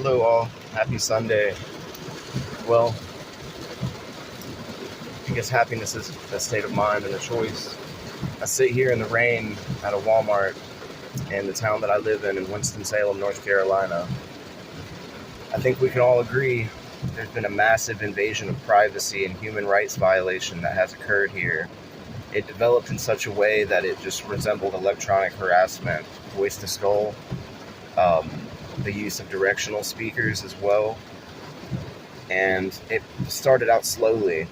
Hello, all. Happy Sunday. Well, I guess happiness is a state of mind and a choice. I sit here in the rain at a Walmart in the town that I live in Winston-Salem, North Carolina. I think we can all agree there's been a massive invasion of privacy and human rights violation that has occurred here. It developed in such a way that it just resembled electronic harassment, voice to skull, the use of directional speakers as well. And it started out slowly.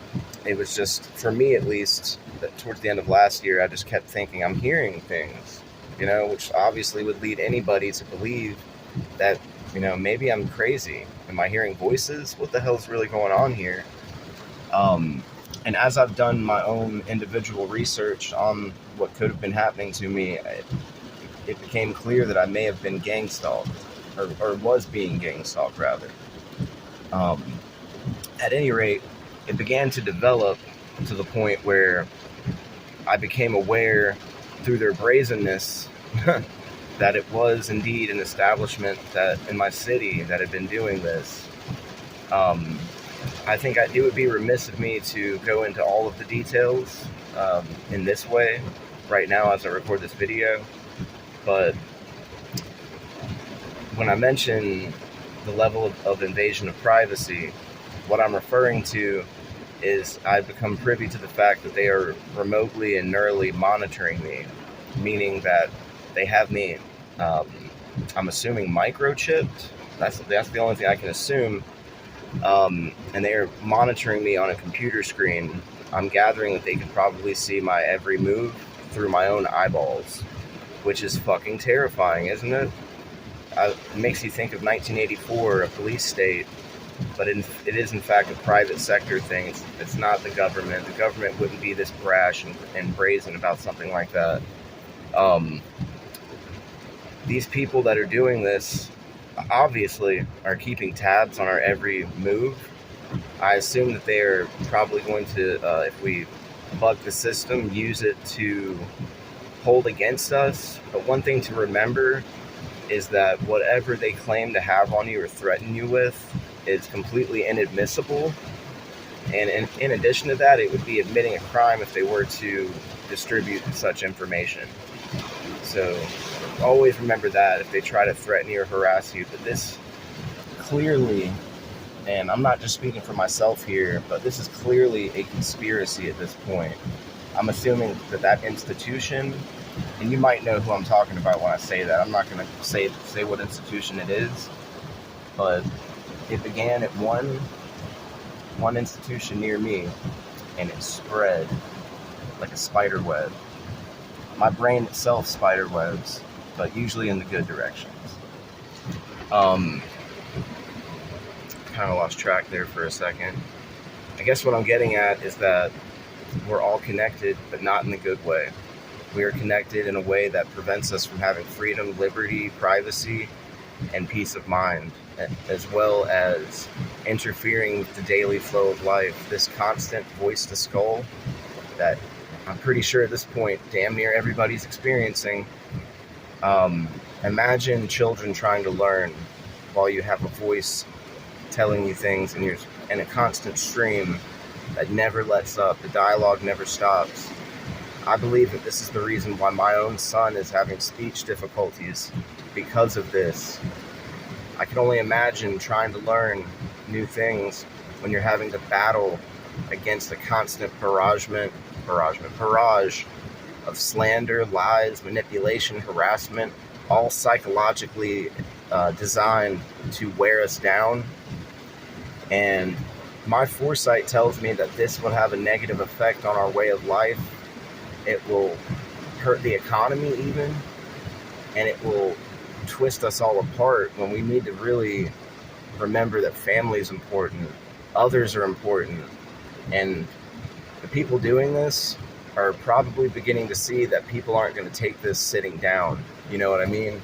It was just, for me at least, that towards the end of last year, I just kept thinking, I'm hearing things, which obviously would lead anybody to believe that, maybe I'm crazy. Am I hearing voices? What the hell's really going on here? And as I've done my own individual research on what could have been happening to me, it became clear that I may have been gang stalked, or was being gang stalked, rather. At any rate, it began to develop to the point where I became aware through their brazenness that it was indeed an establishment that in my city that had been doing this. I think it would be remiss of me to go into all of the details in this way right now as I record this video, but when I mention the level of invasion of privacy, what I'm referring to is I've become privy to the fact that they are remotely and neurally monitoring me, meaning that they have me, I'm assuming, microchipped. That's the only thing I can assume. And they are monitoring me on a computer screen. I'm gathering that they can probably see my every move through my own eyeballs, which is fucking terrifying, isn't it? It makes you think of 1984, a police state, but it is in fact a private sector thing. It's not the government. The government wouldn't be this brash and brazen about something like that. These people that are doing this obviously are keeping tabs on our every move. I assume that they are probably going to, if we bug the system, use it to hold against us. But one thing to remember is that whatever they claim to have on you or threaten you with is completely inadmissible. And in addition to that, it would be admitting a crime if they were to distribute such information. So always remember that if they try to threaten you or harass you. But this clearly, and I'm not just speaking for myself here, but this is clearly a conspiracy at this point. I'm assuming that institution, and you might know who I'm talking about when I say that. I'm not going to say what institution it is, but it began at one institution near me, and it spread like a spider web. My brain itself spider webs, but usually in the good directions. Kind of lost track there for a second. I guess what I'm getting at is that we're all connected, but not in the good way. We are connected in a way that prevents us from having freedom, liberty, privacy, and peace of mind, as well as interfering with the daily flow of life. This constant voice to skull that I'm pretty sure at this point damn near everybody's experiencing. Imagine children trying to learn while you have a voice telling you things, and you're in a constant stream that never lets up. The dialogue never stops. I believe that this is the reason why my own son is having speech difficulties because of this. I can only imagine trying to learn new things when you're having to battle against a constant barrage of slander, lies, manipulation, harassment, all psychologically designed to wear us down. And my foresight tells me that this will have a negative effect on our way of life. It will hurt the economy even, and it will twist us all apart when we need to really remember that family is important, others are important, and the people doing this are probably beginning to see that people aren't going to take this sitting down. You know what I mean?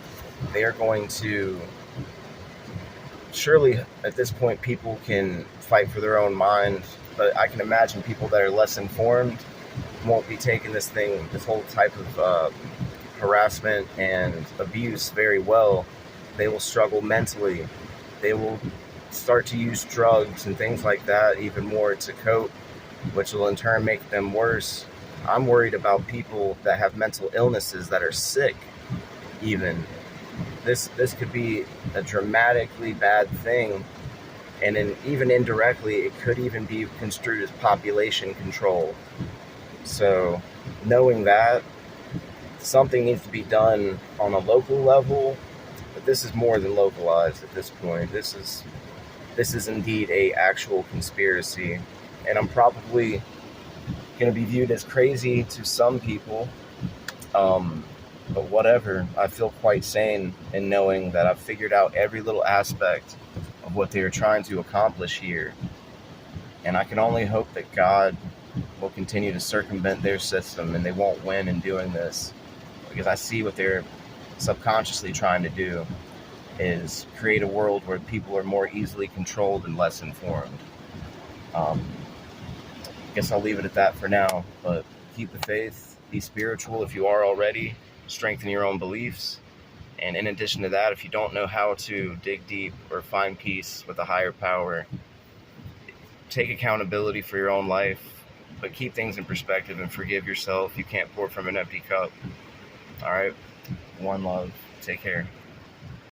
They are going to, surely at this point people can fight for their own mind, but I can imagine people that are less informed won't be taking this whole type of harassment and abuse very well. They will struggle mentally they will start to use drugs and things like that even more to cope, which will in turn make them worse. I'm worried about people that have mental illnesses that are sick. Even this could be a dramatically bad thing, and even indirectly, it could even be construed as population control. So, knowing that, something needs to be done on a local level, but this is more than localized at this point. This is indeed a actual conspiracy, and I'm probably going to be viewed as crazy to some people. But whatever, I feel quite sane in knowing that I've figured out every little aspect of what they are trying to accomplish here. And I can only hope that God will continue to circumvent their system and they won't win in doing this. Because I see what they're subconsciously trying to do is create a world where people are more easily controlled and less informed. Guess I'll leave it at that for now, but keep the faith, be spiritual if you are already, strengthen your own beliefs, and in addition to that, if you don't know how to dig deep or find peace with a higher power, take accountability for your own life, but keep things in perspective and forgive yourself. You can't pour from an empty cup. All right? One love. Take care.